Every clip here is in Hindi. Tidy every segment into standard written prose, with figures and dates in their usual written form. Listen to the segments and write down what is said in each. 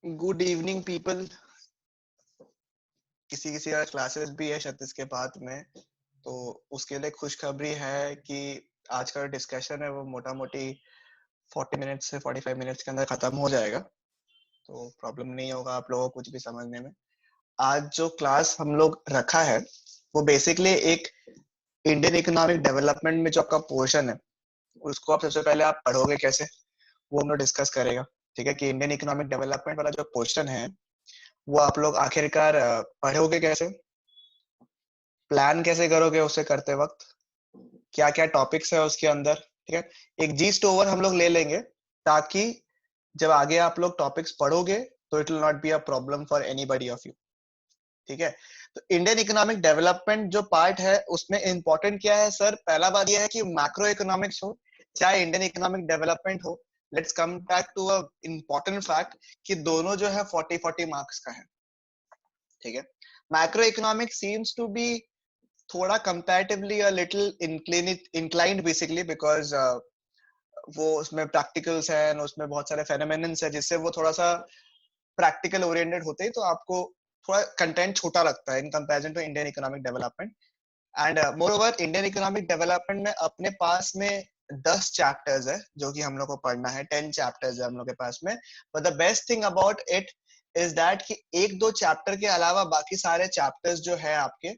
Good evening people. किसी किसी का क्लासेस भी है शायद इसके बाद में, तो उसके लिए खुशखबरी है कि आज का डिस्कशन है वो मोटा मोटी 40 मिनट्स से 45 मिनट्स के अंदर खत्म हो जाएगा, तो प्रॉब्लम नहीं होगा आप लोगों को कुछ भी समझने में। आज जो क्लास हम लोग रखा है वो बेसिकली एक इंडियन इकोनॉमिक डेवलपमेंट में जो आपका पोर्शन है उसको आप सबसे पहले आप पढ़ोगे कैसे, वो हम लोग डिस्कस करेगा। ठीक है, कि इंडियन इकोनॉमिक डेवलपमेंट वाला जो पोर्शन है वो आप लोग आखिरकार पढ़ोगे कैसे, प्लान कैसे करोगे उसे करते वक्त, क्या क्या टॉपिक्स है उसके अंदर। ठीक है, एक जीस्ट ओवर हम लोग ले लेंगे ताकि जब आगे आप लोग टॉपिक्स पढ़ोगे तो it will not be a problem for anybody of you. ठीक है, तो इंडियन इकोनॉमिक डेवलपमेंट जो पार्ट है उसमें इंपॉर्टेंट क्या है सर? पहला बात यह है कि मैक्रो इकोनॉमिक्स हो चाहे इंडियन इकोनॉमिक डेवलपमेंट हो, let's come back to a important fact कि दोनों जो है 40-40 मार्क्स का है। ठीक है, macro economic seems to be थोड़ा comparatively a little inclined basically because वो उसमें प्रैक्टिकल्स है और उसमें बहुत सारे फेनोमेनन्स है जिससे वो थोड़ा सा प्रैक्टिकल ओरिएंटेड होते हैं, तो आपको थोड़ा कंटेंट छोटा लगता है in comparison to Indian economic development. And moreover Indian economic development में अपने पास में 10 चैप्टर्स है जो कि हम लोग को पढ़ना है, 10 चैप्टर्स है हम लोग के पास में। But the best thing about it is that कि एक दो चैप्टर के अलावा बाकी सारे चैप्टर्स जो है आपके,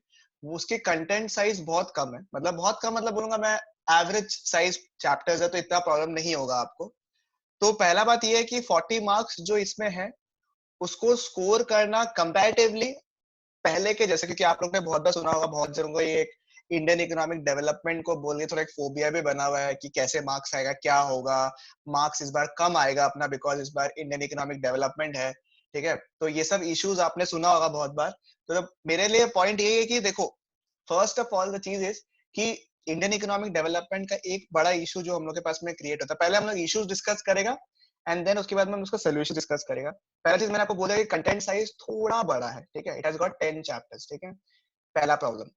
वो उसके कंटेंट साइज बहुत कम है, मतलब बहुत कम, मतलब बोलूंगा मैं एवरेज साइज चैप्टर्स है, तो इतना प्रॉब्लम नहीं होगा आपको। तो पहला बात ये है कि 40 मार्क्स जो इसमें है उसको स्कोर करना कंपैरेटिवली पहले के जैसे, क्योंकि आप लोग ने बहुत बार सुना होगा, बहुत जनों को ये एक इंडियन इकोनॉमिक डेवलपमेंट को बोल के थोड़ा एक फोबिया भी बना हुआ है कि कैसे मार्क्स आएगा, क्या होगा, मार्क्स इस बार कम आएगा अपना बिकॉज इस बार इंडियन इकोनॉमिक डेवलपमेंट है। ठीक है, तो ये सब इश्यूज आपने सुना होगा बहुत बार। तो मेरे लिए पॉइंट ये है कि देखो, फर्स्ट ऑफ ऑल द चीज इज कि इंडियन इकोनॉमिक डेवलपमेंट का एक बड़ा इशू जो हम लोग के पास में क्रिएट होता है, पहले हम लोग इश्यूज डिस्कस करेगा एंड देन उसके बाद में हम उसका सोल्यूशन डिस्कस करेगा। पहला चीज मैंने आपको बोला कि कंटेंट साइज थोड़ा बड़ा है। ठीक है, इट हैज गॉट 10 चैप्टर्स। ठीक है, पहला प्रॉब्लम।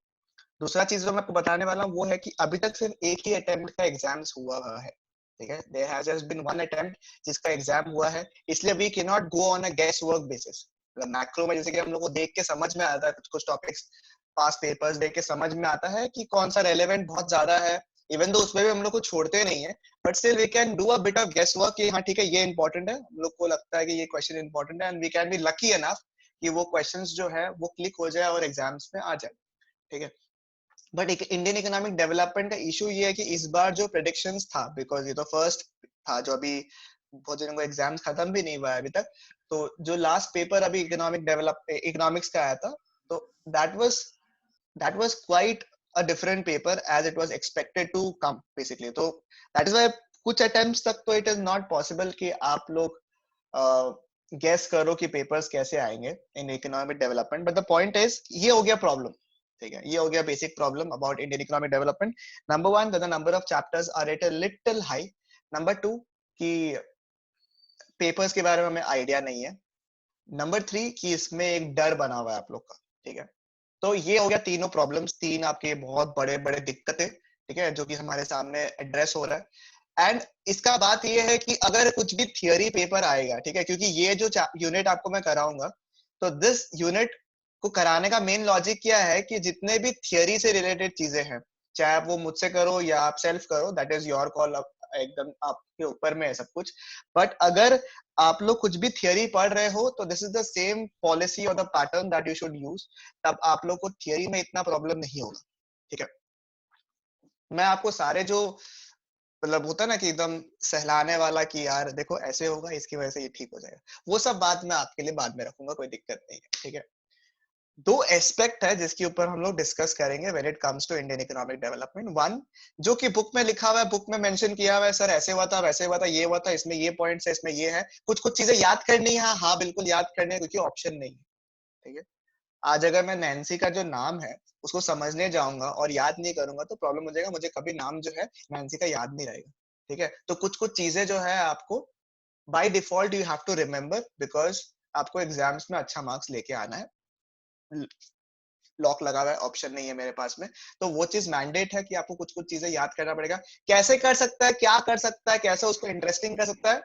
दूसरा चीज जो मैं आपको बताने वाला हूँ वो है कि अभी तक सिर्फ एक ही अटेम्प्ट का एग्जाम्स हुआ है। ठीक है, there has just been one attempt जिसका एग्जाम हुआ है, इसलिए we can not go on a guess work basis. Macro में जैसे कि हम लोग को देख के समझ में आता है, कुछ कुछ टॉपिक्स पास पेपर्स देख के समझ में आता है कि कौन सा रेलेवेंट बहुत ज्यादा है, इवन दो उसमें भी हम लोग को छोड़ते नहीं है, but still we can do a bit of guess work कि हाँ ठीक है ये इंपॉर्टेंट है, हम लोग को लगता है कि ये क्वेश्चन इंपॉर्टेंट है and we can be lucky enough कि वो क्वेश्चंस जो है वो क्लिक हो जाए और एग्जाम्स में आ जाए। ठीक है, बट इंडियन इकोनॉमिक डेवलपमेंट का इशू ये है कि इस बार जो प्रेडिक्शंस था, बिकॉज ये तो फर्स्ट था जो अभी बहुत जनों को एग्जाम्स खत्म भी नहीं हुआ है अभी तक, तो जो लास्ट पेपर अभी इकोनॉमिक्स का आया था, तो that was that was quite a different paper as it was expected to come basically। तो that is why कुछ attempts तक तो it is not possible कि आप लोग guess करो कि papers कैसे आएंगे in economic development, but the point is ये हो गया problem। ठीक है, ये हो गया basic problem about Indian economic development। number one, the number of chapters are at a little high। number two, कि papers के बारे में हमें idea नहीं है। नंबर थ्री, कि इसमें एक डर बना हुआ है आप लोग का। ठीक है, तो ये हो गया तीनों प्रॉब्लम्स, तीन आपके बहुत बड़े बड़े दिक्कतें। ठीक है, जो कि हमारे सामने एड्रेस हो रहा है। एंड इसका बात ये है कि अगर कुछ भी थियोरी पेपर आएगा, ठीक है, क्योंकि ये जो यूनिट आपको मैं कराऊंगा, तो दिस यूनिट को कराने का मेन लॉजिक क्या है कि जितने भी थियोरी से रिलेटेड चीजें हैं, चाहे आप वो मुझसे करो या आप सेल्फ करो, दैट इज योर कॉल, एकदम आपके ऊपर में है सब कुछ। बट अगर आप लोग कुछ भी थियोरी पढ़ रहे हो तो this is the same policy और the pattern that you should use, तब आप लोग को थियोरी में इतना प्रॉब्लम नहीं होगा। ठीक है, मैं आपको सारे जो मतलब होता है ना कि एकदम सहलाने वाला कि यार देखो ऐसे होगा इसकी वजह से ये ठीक हो जाएगा, वो सब बात मैं आपके लिए बाद में रखूंगा, कोई दिक्कत नहीं है। ठीक है, दो एस्पेक्ट है जिसके ऊपर हम लोग डिस्कस करेंगे when it comes to Indian economic development. One, जो कि बुक में लिखा हुआ है, बुक में मेंशन किया हुआ है, सर ऐसे हुआ था वैसे हुआ था ये हुआ था, इसमें ये पॉइंट्स है इसमें ये है, कुछ कुछ चीजें याद करनी है। हाँ बिल्कुल याद करनी है क्योंकि ऑप्शन नहीं है। ठीक है, आज अगर मैं नैन्सी का जो नाम है उसको समझने जाऊंगा और याद नहीं करूंगा तो प्रॉब्लम हो जाएगा, मुझे कभी नाम जो है नैन्सी का याद नहीं रहेगा। ठीक है, तो कुछ कुछ चीजें जो है आपको by default you have to remember because आपको एग्जाम्स में अच्छा मार्क्स लेके आना है। लॉक लगा हुआ है, ऑप्शन नहीं है मेरे पास में, तो वो चीज मैंडेट है कि आपको कुछ कुछ चीजें याद करना पड़ेगा। कैसे कर सकता है, क्या कर सकता है, कैसे उसको इंटरेस्टिंग कर सकता है,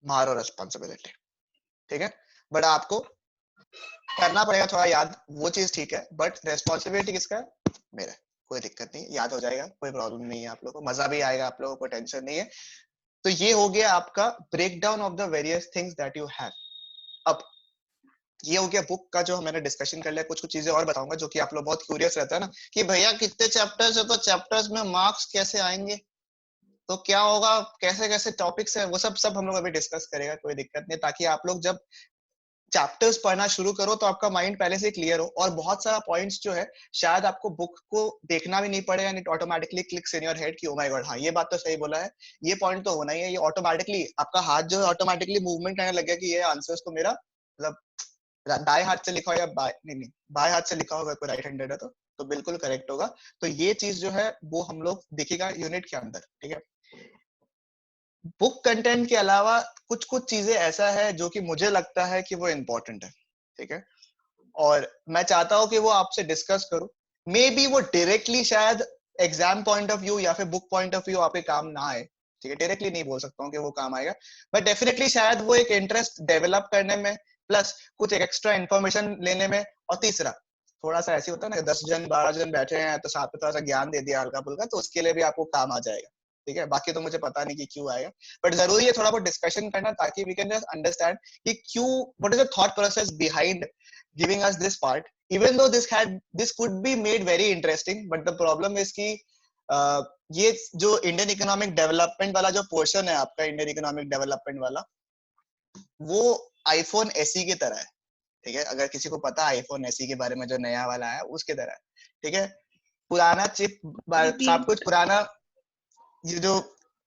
मारो रेस्पॉन्सिबिलिटी, ठीक है। बट आपको करना पड़ेगा थोड़ा याद, वो चीज ठीक है, बट रेस्पॉन्सिबिलिटी किसका है? मेरा। कोई दिक्कत नहीं, याद हो जाएगा, कोई प्रॉब्लम नहीं है, आप लोगों को मजा भी आएगा, आप लोगों को टेंशन नहीं है। तो ये हो गया आपका break down of the various things that you have. अब ये हो गया बुक का जो मैंने डिस्कशन कर लिया, कुछ कुछ चीजें और बताऊंगा जो कि आप लोग बहुत क्यूरियस रहता है ना कि भैया कितने चैप्टर्स है, तो चैप्टर्स में मार्क्स कैसे आएंगे, तो क्या होगा, कैसे कैसे टॉपिक्स है, वो सब सब हम लोग अभी डिस्कस करेगा, कोई दिक्कत नहीं, ताकि आप लोग जब चैप्टर्स पढ़ना शुरू करो तो आपका माइंड पहले से क्लियर हो, और बहुत सारा पॉइंट्स जो है शायद आपको बुक को देखना भी नहीं पड़े, and it automatically clicks in your head कि ओ माय गॉड, हाँ ये बात तो सही बोला है, ये पॉइंट तो होना ही है, ये ऑटोमेटिकली आपका हाथ जो है ऑटोमेटिकली मूवमेंट करने लग गया कि ये आंसर्स तो मेरा मतलब दाएं हाथ से लिखा हो या नहीं बाएं हाथ से लिखा होगा, कोई राइट हैंडेड है तो बिल्कुल करेक्ट होगा। तो ये चीज जो है वो हम लोग देखेगा यूनिट के अंदर, ठीक है। बुक कंटेंट के अलावा कुछ कुछ चीजें ऐसा है जो कि मुझे लगता है कि वो इम्पोर्टेंट है, ठीक है, और मैं चाहता हूं कि वो आपसे डिस्कस करूं। मे बी वो डायरेक्टली शायद एग्जाम पॉइंट ऑफ व्यू या फिर बुक पॉइंट ऑफ व्यू आपके काम ना आए, ठीक है, डायरेक्टली नहीं बोल सकता हूँ कि वो काम आएगा, बट डेफिनेटली शायद वो एक इंटरेस्ट डेवलप करने में, प्लस कुछ एक्स्ट्रा इन्फॉर्मेशन लेने में, और तीसरा थोड़ा सा ऐसे होता है ना, 10 जन 12 जन बैठे हैं तो साथ में थोड़ा सा ज्ञान दे दिया हल्का फुल्का, तो उसके लिए भी आपको काम आ जाएगा, ठीक है। बाकी तो मुझे पता नहीं कि क्यों आएगा, बट जरूरी है थोड़ा बहुत डिस्कशन करना, ताकि वी कैन जस्ट अंडरस्टैंड कि क्यों, what is the thought process behind giving us this part, even though this could be made very interesting, but the problem is कि ये जो इंडियन इकोनॉमिक डेवलपमेंट वाला जो पोर्शन है आपका, इंडियन इकोनॉमिक डेवलपमेंट वाला, वो आईफोन एसई की तरह है, ठीक है, अगर किसी को पता है आईफोन एसई के बारे में जो नया वाला है उसके तरह है, ठीक है। पुराना चिप, सब कुछ पुराना, ये जो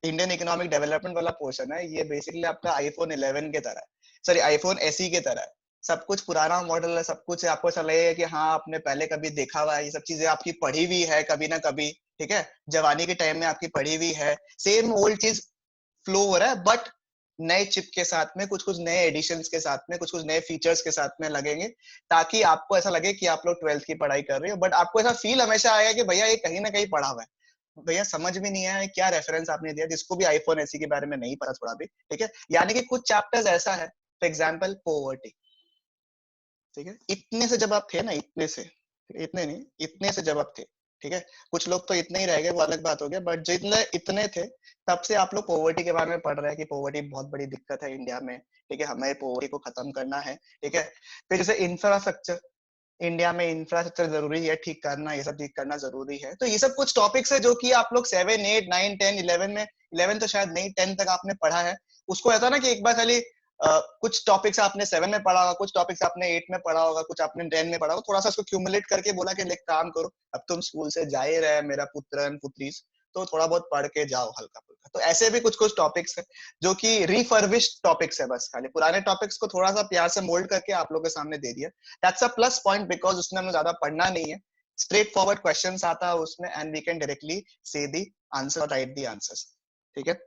इंडियन इकोनॉमिक डेवलपमेंट वाला पोर्शन है ये बेसिकली आपका आईफोन 11 के तरह है, सॉरी आईफोन एसई के तरह है, सब कुछ पुराना मॉडल है, सब कुछ आपको ऐसा लगेगा कि हाँ आपने पहले कभी देखा हुआ है, ये सब चीजें आपकी पढ़ी हुई है कभी ना कभी, ठीक है, जवानी के टाइम में आपकी पढ़ी हुई है, सेम ओल्ड चीज फ्लो हो रहा है, बट नए चिप के साथ में, कुछ कुछ नए एडिशंस के साथ में, कुछ कुछ नए फीचर्स के साथ में लगेंगे, ताकि आपको ऐसा लगे कि आप लोग 12th की पढ़ाई कर रहे हो, बट आपको ऐसा फील हमेशा आएगा कि भैया ये कहीं ना कहीं पढ़ा हुआ है, भैया समझ में नहीं आया क्या रेफरेंस आपने दिया, जिसको भी आईफोन एसी के बारे में नहीं पता थोड़ा भी, ठीक है। यानी कि कुछ चैप्टर्स ऐसा है, फॉर एग्जांपल पॉवर्टी, ठीक है, इतने से जब आप थे ना, इतने से, इतने नहीं, इतने से जब आप थे, ठीक है, कुछ लोग तो इतने ही रह गए, वो अलग बात हो गया, बट जितने इतने थे तब से आप लोग पॉवर्टी के बारे में पढ़ रहे हैं कि पॉवर्टी बहुत बड़ी दिक्कत है इंडिया में, ठीक है, हमें पॉवर्टी को खत्म करना है, ठीक है। फिर जैसे इंफ्रास्ट्रक्चर, इंडिया में इंफ्रास्ट्रक्चर जरूरी है ठीक करना, ये सब ठीक करना जरूरी है, तो ये सब कुछ टॉपिक्स है जो कि आप लोग 7 8 9 10 11 में, 11 तो शायद नहीं 10 तक आपने पढ़ा है, उसको ऐसा ना कि एक बार खाली कुछ टॉपिक्स आपने 7 में पढ़ा होगा, कुछ टॉपिक्स आपने 8 में पढ़ा होगा, कुछ आपने 10 में पढ़ा होगा, थोड़ा सा उसको क्यूमुलेट करके बोला कि एक काम करो, अब तुम स्कूल से जा ही रहे मेरा पुत्र पुत्री, तो थोड़ा बहुत पढ़ के जाओ हल्का फुल्का, तो ऐसे भी कुछ कुछ टॉपिक्स है जो कि रिफर्बिश्ड टॉपिक्स है, बस खाली पुराने टॉपिक्स को थोड़ा सा प्यार से मोल्ड करके आप लोगों के सामने दे दिया, that's a plus point, because उसमें हमें ज्यादा पढ़ना नहीं है, स्ट्रेट फॉरवर्ड क्वेश्चंस आता है उसमें, एंड वी कैन डायरेक्टली से the answer, right the answers, ठीक है।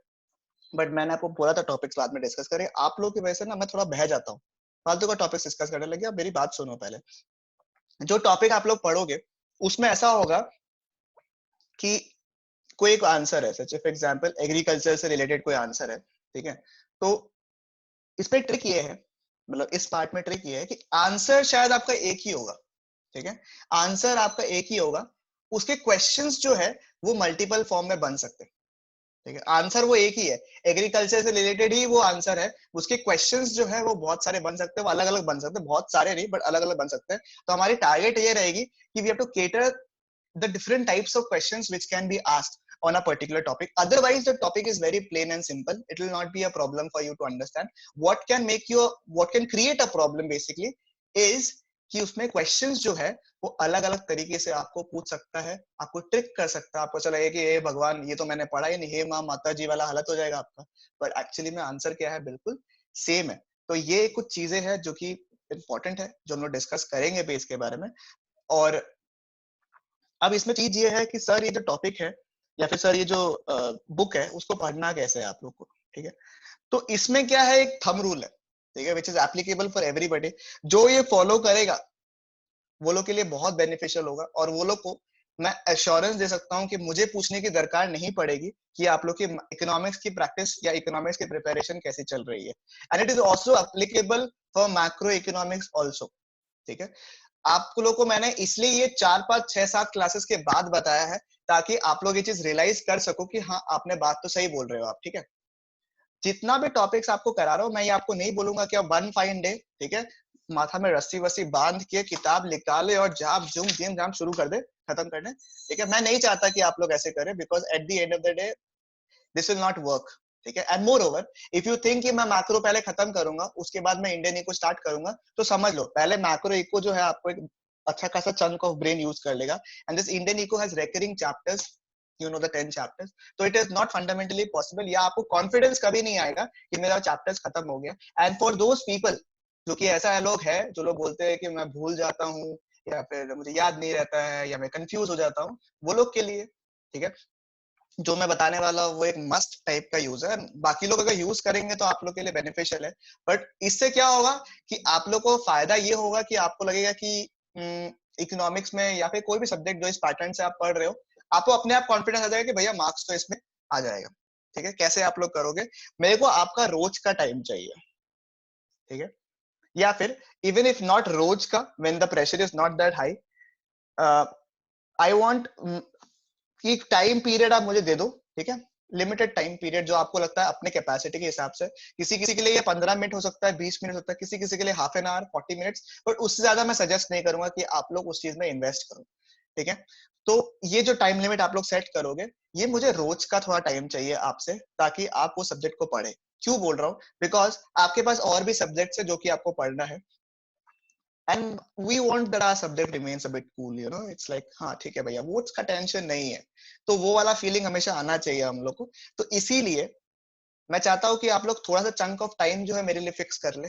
बट मैंने आपको बोला था टॉपिक्स बाद में डिस्कस करें, आप लोगों की वजह से ना मैं थोड़ा बह जाता हूँ, फालतू का टॉपिक्स डिस्कस करने लगे, अब मेरी बात सुनो पहले। जो टॉपिक आप लोग पढ़ोगे उसमें ऐसा होगा कि कोई एक आंसर है, सच फॉर एग्जांपल एग्रीकल्चर से रिलेटेड कोई आंसर है, ठीक है, तो इस पे ट्रिक ये है, मतलब इस पार्ट में ट्रिक ये है कि आंसर शायद आपका एक ही होगा, ठीक है, आंसर आपका एक ही होगा, उसके क्वेश्चंस जो है वो मल्टीपल फॉर्म में बन सकते हैं, ठीक है, आंसर वो एक ही है, एग्रीकल्चर से रिलेटेड ही वो आंसर है, उसके क्वेश्चंस जो है वो बहुत सारे बन सकते हैं, वो अलग अलग बन सकते हैं, बहुत सारे नहीं बट अलग अलग बन सकते हैं, तो हमारी टारगेट ये रहेगी कि we have to cater the different types of questions which can be asked on a particular topic, otherwise the topic is very plain and simple, it will not be a problem for you to understand, what can create a problem basically is कि उसमें क्वेश्चंस जो है वो अलग अलग तरीके से आपको पूछ सकता है, आपको ट्रिक कर सकता है, आपको चला कि ये भगवान ये तो मैंने पढ़ा ही नहीं, हे माँ माता जी वाला हालत हो जाएगा आपका, पर एक्चुअली में आंसर क्या है, बिल्कुल सेम है। तो ये कुछ चीजें हैं जो कि इंपॉर्टेंट है, जो हम लोग डिस्कस करेंगे बेस के बारे में। और अब इसमें चीज ये है कि सर ये जो टॉपिक है या फिर सर ये जो बुक है उसको पढ़ना कैसे है आप लोग को, ठीक है, तो इसमें क्या है, एक थंब रूल है, ठीक है, which is applicable for everybody, जो ये फॉलो करेगा वो लोग के लिए बहुत बेनिफिशियल होगा, और वो लोग को मैं एश्योरेंस दे सकता हूँ कि मुझे पूछने की दरकार नहीं पड़ेगी कि आप लोग की इकोनॉमिक्स की प्रैक्टिस या इकोनॉमिक्स की प्रिपरेशन कैसी चल रही है। And it is also applicable for macro economics also. ठीक है, आप लोगों को मैंने इसलिए ये 4 5 6 7 क्लासेस के बाद बताया है ताकि आप लोग ये चीज रियलाइज कर सको कि हाँ आपने बात तो सही बोल रहे हो आप। ठीक है, जितना भी टॉपिक्स आपको करा रहा हूँ मैं ये आपको नहीं बोलूंगा कि अब वन फाइन डे, ठीक है, माथा में रस्सी वस्सी बांध के किताब निकाले और जाप जुम जिम जाम शुरू कर दे खत्म करने। ठीक है, मैं नहीं चाहता कि आप लोग ऐसे करें, because at the end of the day this will not work. ठीक है, and more over if you think कि मैं मैक्रो पहले खत्म करूंगा उसके बाद मैं इंडियन इको स्टार्ट करूंगा, तो समझ लो पहले मैक्रो इको जो है आपको एक अच्छा खासा चंक ऑफ ब्रेन यूज कर लेगा। And this Indian eco has recurring chapters, you know the 10 chapters, तो it is not fundamentally possible, या आपको कॉन्फिडेंस कभी नहीं आएगा कि मेरा चैप्टर्स खत्म हो गया। एंड फॉर दोज पीपल जो कि ऐसा लोग है जो लोग बोलते हैं कि मैं भूल जाता हूँ या फिर मुझे याद नहीं रहता है या मैं कंफ्यूज हो जाता हूँ, वो लोग के लिए ठीक है जो मैं बताने वाला हूँ वो एक मस्ट टाइप का यूज है। बाकी लोग अगर यूज करेंगे तो आप लोग के लिए बेनिफिशियल है, बट इससे क्या होगा कि आप लोग को फायदा ये होगा कि आपको लगेगा कि इकोनॉमिक्स में या फिर कोई भी सब्जेक्ट जो इस पैटर्न से आप पढ़ रहे हो, आपको अपने आप कॉन्फिडेंस आ जाएगा कि भैया मार्क्स तो इसमें आ जाएगा। ठीक है, कैसे आप लोग करोगे, मेरे को आपका रोज का टाइम चाहिए। ठीक है, या फिर इवन इफ नॉट रोज का, when the pressure is not that high, I want कि टाइम पीरियड आप मुझे दे दो। ठीक है, लिमिटेड टाइम पीरियड जो आपको लगता है अपने कैपेसिटी के हिसाब से, किसी किसी के लिए ये 15 मिनट हो सकता है, 20 मिनट हो सकता है, किसी किसी के लिए half an hour, 40 minutes, but उससे ज्यादा मैं सजेस्ट नहीं करूंगा कि आप लोग उस चीज में इन्वेस्ट करो। ठीक है, तो ये जो टाइम लिमिट आप लोग सेट करोगे, ये मुझे रोज का थोड़ा टाइम चाहिए आपसे, ताकि आप वो सब्जेक्ट को पढ़े। क्यों बोल रहा हूँ, बिकॉज आपके पास और भी सब्जेक्ट्स है जो कि आपको पढ़ना है, and we want that our subject remains a bit cool, you know, it's like हाँ ठीक है भैया वो उसका टेंशन नहीं है, तो वो वाला फीलिंग हमेशा आना चाहिए हम लोग को। तो इसीलिए मैं चाहता हूँ कि आप लोग थोड़ा सा चंक ऑफ टाइम जो है मेरे लिए फिक्स कर ले।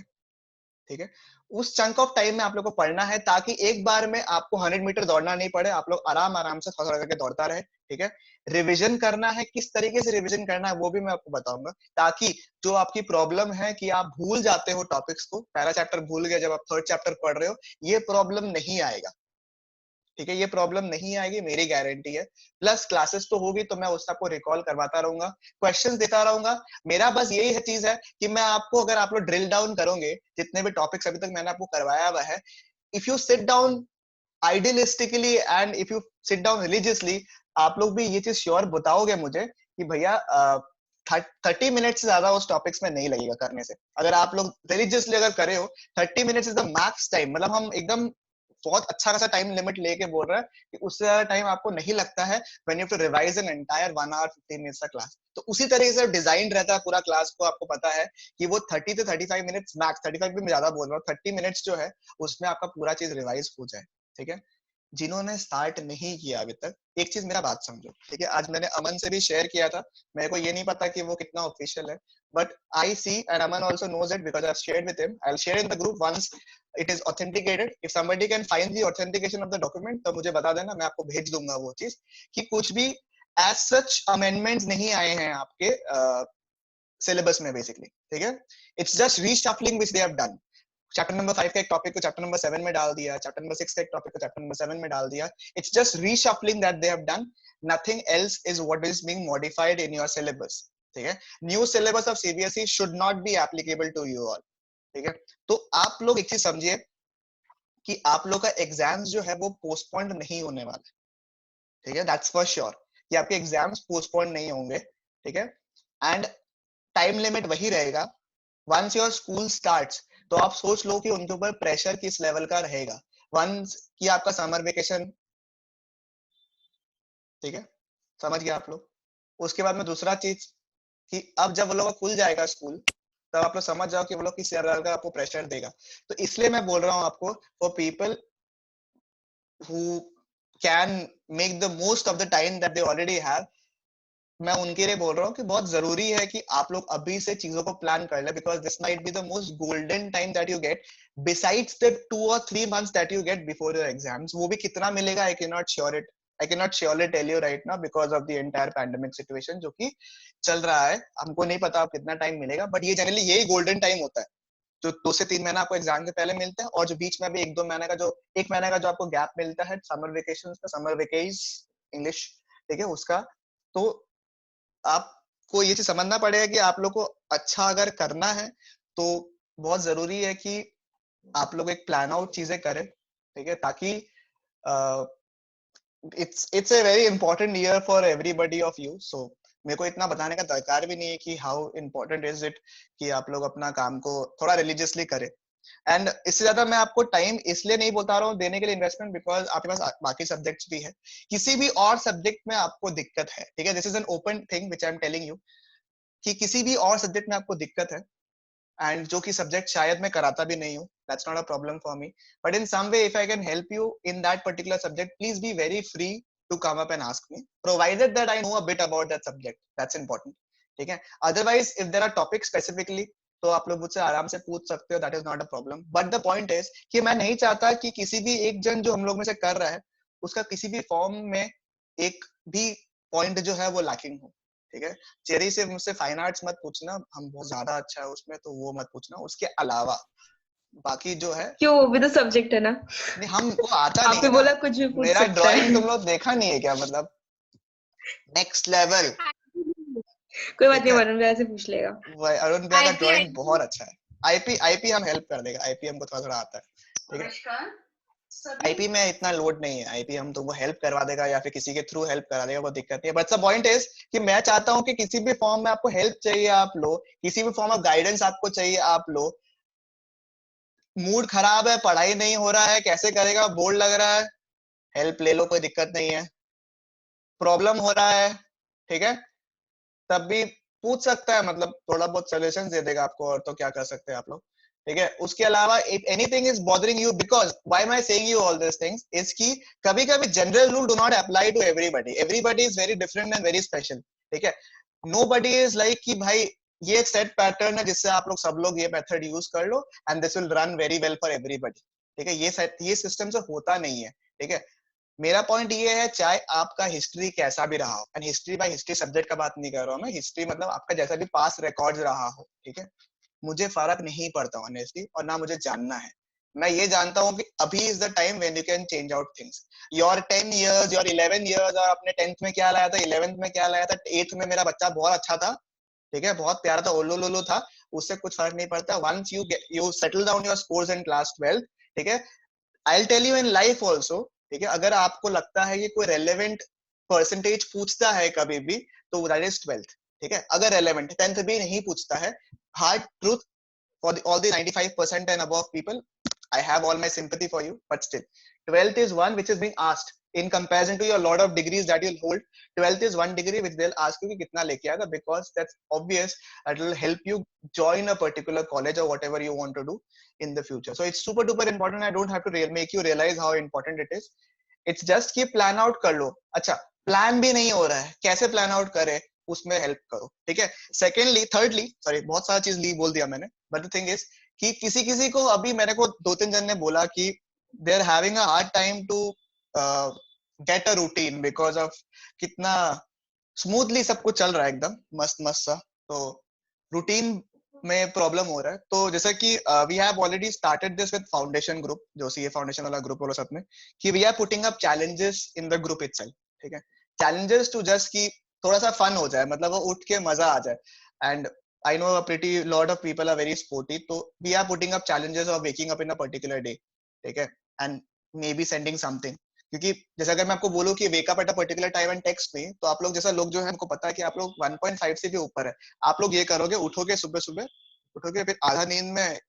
ठीक है, उस चंक ऑफ टाइम में आप लोग को पढ़ना है, ताकि एक बार में आपको 100 मीटर दौड़ना नहीं पड़े, आप लोग आराम आराम से थोड़ा थोड़ा करके दौड़ता रहे। ठीक है, रिवीजन करना है, किस तरीके से रिवीजन करना है वो भी मैं आपको बताऊंगा, ताकि जो आपकी प्रॉब्लम है कि आप भूल जाते हो टॉपिक्स को, पहला चैप्टर भूल गए जब आप थर्ड चैप्टर पढ़ रहे हो, ये प्रॉब्लम नहीं आएगा। ठीक है, ये प्रॉब्लम नहीं आएगी, मेरी गारंटी है। प्लस क्लासेस तो होगी तो मैं उससे आपको रिकॉल करवाता रहूंगा, क्वेश्चंस देता रहूंगा। मेरा बस यही है चीज है कि मैं आपको, अगर आप लोग ड्रिल डाउन करोगे जितने भी टॉपिक्स अभी तक मैंने आपको करवाया हुआ है, if you sit down idealistically and if you sit down religiously, आप लोग भी ये चीज श्योर बताओगे मुझे कि भैया 30 मिनट से ज्यादा उस टॉपिक्स में नहीं लगेगा करने से। अगर आप लोग रिलीजियसली अगर करे हो, 30 minutes is the max time, मतलब हम एकदम बहुत अच्छा खासा टाइम लिमिट लेके बोल रहा है कि उससे ज्यादा टाइम आपको नहीं लगता है when you have to revise an entire 1 hour 15 minutes का क्लास। तो उसी तरीके से डिजाइन रहता है पूरा क्लास को, आपको पता है कि वो 30 से 35 मिनट्स मैक्स, 35 भी मैं ज्यादा बोल रहा हूँ, 30 मिनट्स जो है उसमें आपका पूरा चीज रिवाइज हो जाए। ठीक है, जिन्होंने स्टार्ट नहीं किया अभी तक, एक चीज मेरा बात समझो। ठीक है, आज मैंने अमन से भी शेयर किया था, मेरे को ये नहीं पता कि वो कितना ऑफिशियल है, but I see and Aman also knows it because I have shared with him, I will share in the group once it is authenticated. If somebody can find the authentication of the document तो मुझे बता देना, मैं आपको भेज दूंगा वो चीज, कि कुछ भी एज सच अमेंडमेंट्स नहीं आए हैं आपके सिलेबस में बेसिकली। ठीक है, it's just reshuffling which they have done. Chapter number 5 का एक टॉपिक को चैप्टर नंबर 7 में डाल दिया, चैप्टर नंबर 6 का एक टॉपिक को चैप्टर नंबर 7 में डाल दिया। It's just reshuffling that they have done, nothing else is what is being modified in your syllabus. ठीक है, new syllabus of CBSE should not be applicable to you all. ठीक है, तो आप लोग एक चीज समझिए कि आप लोग का एग्जाम्स जो है वो पोस्टपोन्ड नहीं होने वाला। ठीक है, दैट्स फॉर श्योर कि आपके एग्जाम्स पोस्टपोन्ड नहीं होंगे। ठीक है, एंड टाइम लिमिट वही रहेगा। वंस योर स्कूल स्टार्ट्स, तो आप सोच लो कि उनके ऊपर प्रेशर किस लेवल का रहेगा। वंस कि आपका समर वेकेशन, ठीक है, समझ गया आप लोग। उसके बाद में दूसरा चीज कि अब जब वो लोग का खुल जाएगा स्कूल, तब आप लोग समझ जाओ कि वो लोग किस लेवल का आपको प्रेशर देगा। तो इसलिए मैं बोल रहा हूँ आपको, for people who can make the most of the time that they already have, मैं उनके लिए बोल रहा हूँ कि बहुत जरूरी है कि आप लोग अभी से चीजों को प्लान कर ले, because this might be the most golden time that you get besides the 2 or 3 months that you get before your exams. वो भी कितना मिलेगा I can not sure it, I can not surely tell you right now because of the entire pandemic situation जो कि चल रहा है। हमको नहीं पता अब कितना टाइम मिलेगा, बट ये जनरली यही गोल्डन टाइम होता है। जो 2 से 3 महीना आपको एग्जाम के पहले मिलते हैं, और जो बीच में भी 1 महीने का जो आपको गैप मिलता है समर वेकेशन का, समर वेकेज इंग्लिश, ठीक है उसका। तो आपको ये चीज समझना पड़ेगा कि आप लोग को अच्छा अगर करना है तो बहुत जरूरी है कि आप लोग एक प्लान आउट चीजें करें, ठीक है, ताकि it's a very important year for everybody of you. So मेरे को इतना बताने का दरकार भी नहीं है कि हाउ इम्पोर्टेंट इज इट कि आप लोग अपना काम को थोड़ा रिलीजियसली करें। एंड इससे ज्यादा मैं आपको टाइम इसलिए नहीं बता रहा हूँ देने के लिए इन्वेस्टमेंट, बिकॉज आपके पास बाकी सब्जेक्ट्स भी है। किसी भी और सब्जेक्ट में आपको दिक्कत है, ठीक है, this is an open thing which I am telling you, कि किसी भी और सब्जेक्ट में आपको दिक्कत है, एंड जो कि सब्जेक्ट शायद मैं कराता भी नहीं हूँ, that's not a problem for me, but in some way if I can help you in that particular subject, please be very free to come up and ask me, provided that I know a bit about that subject, that's important, ठीक है। Otherwise if there are topic specifically, तो आप लोग मुझसे आराम से पूछ सकते हो, that is not a problem. But the point is कि मैं नहीं चाहता कि किसी भी एक जन जो हम लोग में से कर रहा है उसका किसी भी फॉर्म में एक भी पॉइंट जो है वो लैकिंग हो, ठीक है। चेरी से मुझसे फाइन आर्ट्स मत पूछना, हम बहुत ज्यादा अच्छा है उसमें, तो वो मत पूछना। उसके अलावा बाकी जो है, क्यों, वो भी तो सब्जेक्ट है ना। नहीं हमको आता नहीं आपने है ना। बोला कुछ भी पूछ मेरा सकता ड्राइंग है। तुम लोग देखा नहीं है क्या, मतलब नेक्स्ट लेवल, कोई बात ठीक नहीं, है। वरुण भैया से पूछ लेगा। अरुण भैया का आईपी ड्राइंग आईपी बहुत अच्छा है। आईपी आईपी हम हेल्प कर देगा, आईपी हमको थोड़ा थोड़ा आता है, ठीक है। नमस्कार सभी। आईपी में इतना लोड नहीं है, आईपी हम तुमको हेल्प करवा देगा या फिर किसी के थ्रू हेल्प करा देगा, वो दिक्कत नहीं है। बट द पॉइंट इज कि मैं चाहता हूँ कि किसी भी फॉर्म में आपको हेल्प चाहिए आप लो, किसी भी फॉर्म ऑफ गाइडेंस आपको चाहिए आप लो। मूड खराब है, पढ़ाई नहीं हो रहा है, कैसे करेगा, बोर्ड लग रहा है, हेल्प ले लो, कोई दिक्कत नहीं है। प्रॉब्लम हो रहा है, ठीक है, तब भी पूछ सकता है, मतलब थोड़ा बहुत सॉल्यूशन दे देगा आपको, और तो क्या कर सकते हैं आप लोग, ठीक है। उसके अलावा if anything is bothering you, because why am I saying you all this things is कि कभी कभी general rule do not apply to everybody, everybody is very different and very special, ठीक है। नोबडी इज लाइक कि भाई ये एक सेट पैटर्न है जिससे आप लोग सब लोग ये मेथड यूज कर लो and this will run very well for everybody, ठीक है। ये सिस्टम से होता नहीं है, ठीक है। मेरा पॉइंट ये है, चाहे आपका हिस्ट्री कैसा भी रहा हो, and history by history subject का बात नहीं कर रहा हूँ मैं, हिस्ट्री मतलब आपका जैसा भी पास रिकॉर्ड रहा हो, ठीक है, मुझे फर्क नहीं पड़ता ऑनेस्टली, और ना मुझे जानना है। मैं ये जानता हूँ कि अभी is the time when you can change out things. Your 10 years, your 11 years, और आपने 10th में क्या लाया था, 11th में क्या लाया था, 8th में मेरा बच्चा बहुत अच्छा था, ठीक है, बहुत प्यारा था, ओलो लोलो था, उससे कुछ फर्क नहीं पड़ता। Once you settle down your scores in class 12, ठीक है, I tell you in life also, ठीक है, अगर आपको लगता है कि कोई रेलेवेंट परसेंटेज पूछता है कभी भी, तो दैट इज 12th, ठीक है। अगर रेलेवेंट 10th भी नहीं पूछता है, hard truth for all the 95% and above people, I have all my sympathy for you, but still, 12th is one which is being asked in comparison to your lot of degrees that you'll hold. 12th is one degree which they'll ask you कि कितना लेके आएगा, because that's obvious that will help you join a particular college or whatever you want to do in the future. So it's super duper important. I don't have to make you realize how important it is. It's just कि plan out कर लो। अच्छा, प्लान भी नहीं हो रहा है, कैसे प्लान आउट करे, उसमें हेल्प करो, ठीक है। सेकेंडली, थर्डली, सॉरी बहुत सारा चीज ली बोल दिया मैंने, बट द थिंग इज कि किसी किसी को, अभी मेरे को 2-3 जन ने बोला कि they are having a hard time to get a routine because of कितना स्मूथली सब कुछ चल रहा है, एकदम मस्त मस्त सा, तो रूटीन में प्रॉब्लम हो रहा है। तो जैसा कि we have already started this with foundation group, जो सीए फाउंडेशन वाला ग्रुप वाला सब में, कि we are putting up challenges in the group itself, ठीक है। चैलेंजेस टू जस्ट कि थोड़ा सा फन हो जाए, मतलब वो उठ के मजा आ जाए। And I know a pretty lot of people are very sporty, so we are putting up challenges of waking up in a particular day, ठीक है, and maybe sending something, क्योंकि जैसे अगर मैं आपको बोलूं कि wake up at a particular time and text me, तो आप लोग जैसा लोग जो है हमको पता है कि आप लोग 1.5 से भी ऊपर है, आप लोग ये करोगे, उठोगे सुबह सुबह, उठोगे, फिर आधा नींद में